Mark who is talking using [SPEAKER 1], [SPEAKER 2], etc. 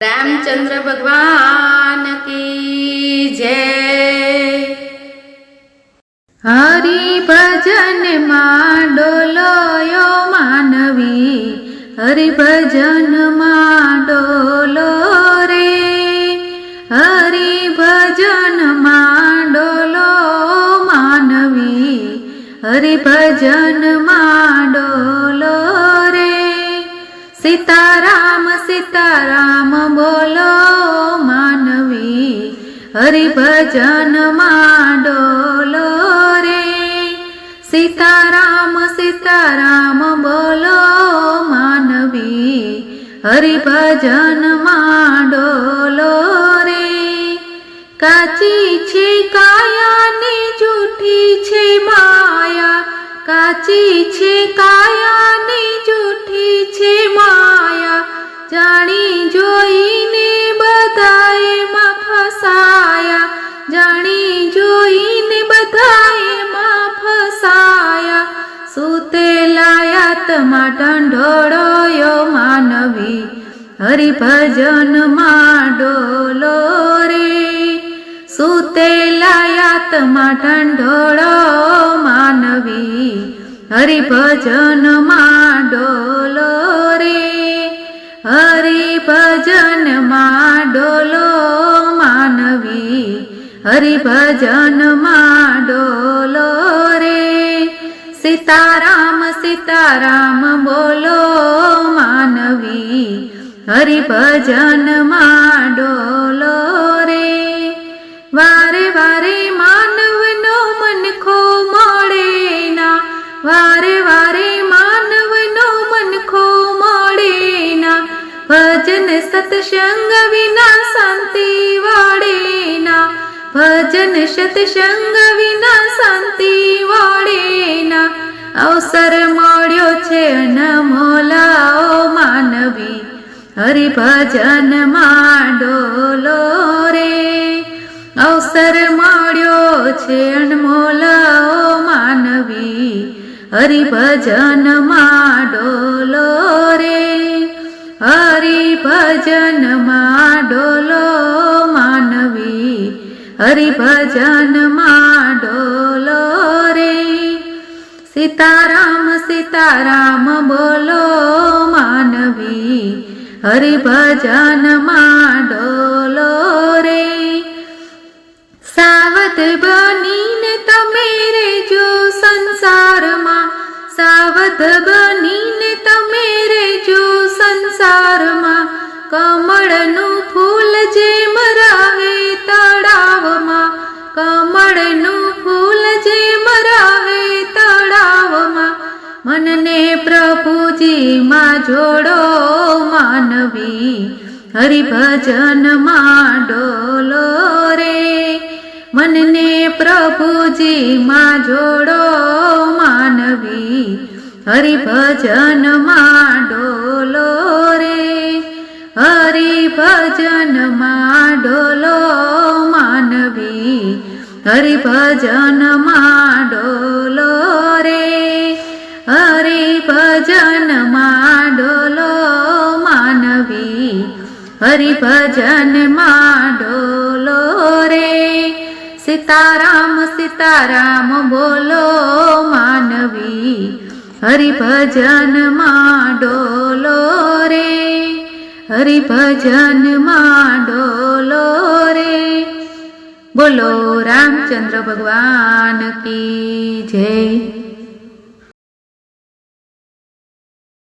[SPEAKER 1] रामचंद्र भगवान की जय। हरि भजन मां डोलो मानवी, हरि भजन मां डोलो रे, हरि भजन मां डोलो मानवी, हरि भजन मां डोलो रे। सीताराम सीताराम बोलो मानवी, हरि भजन मां डोलो रे। सीताराम सीताराम बोलो मानवी, हरि भजन मां डोलो रे। काची छे काया ने जूठी छे माया, काची छे काया ने जूठी छे माया, जाणी जोईने बधाए मां फसाया, जाणी जोईने बधाए मां फसाया। सुतेला तमा ढंढोळो यो मानवी, हरि भजन मां डोलो रे। सुतेला तमा ढंढोळो मानवी, हरि भजन मां डोलो रे। हरि भजन मां डोलो मानवी, हरि भजन मां डोलो रे। सीताराम सीताराम बोलो मानवी, हरि भजन मां डोलो रे। वारे वारे मानवनो मनखो मळे ना, वारे वारे मानवनो मनखो मळे ना। भजन सत्संग विना शांति वाळे ना, भजन सत्संग विना शांति वाळे ना। अवसर मळ्यो छे अनमोला ओ मानवी, हरि भजन मां डोलो रे। अवसर मळ्यो छे अनमोला ओ मानवी, हरि भजन मां डोलो रे। हरि भजन मां डोलो मानवी, हरि भजन मां डोलो रे। सीताराम सीताराम बोलो मानवी, हरि भजन मां डोलो रे। सावध बनीने तमे रेजो संसार मां, सावध बनीने तमे रेजो संसार मां। कमळनु फूल जेम रहे तळाव मां, कमळनु फूल जेम रहे तळाव मां। मनने प्रभुजी मां जोड़ो मानवी, हरि भजन मां डोलो रे। मनने प्रभुजी मां जोड़ो मानवी, हरि भजन मां डोलो रे। हरि भजन मां डोलो मानवी, हरि भजन मां डोलो रे। हरि भजन मां डोलो मानवी, हरि भजन मां डोलो रे। सीताराम सीताराम बोलो मानवी, हरि भजन मां डोलो रे। हरि भजन मां डोलो रे। बोलो रामचंद्र भगवान की जय।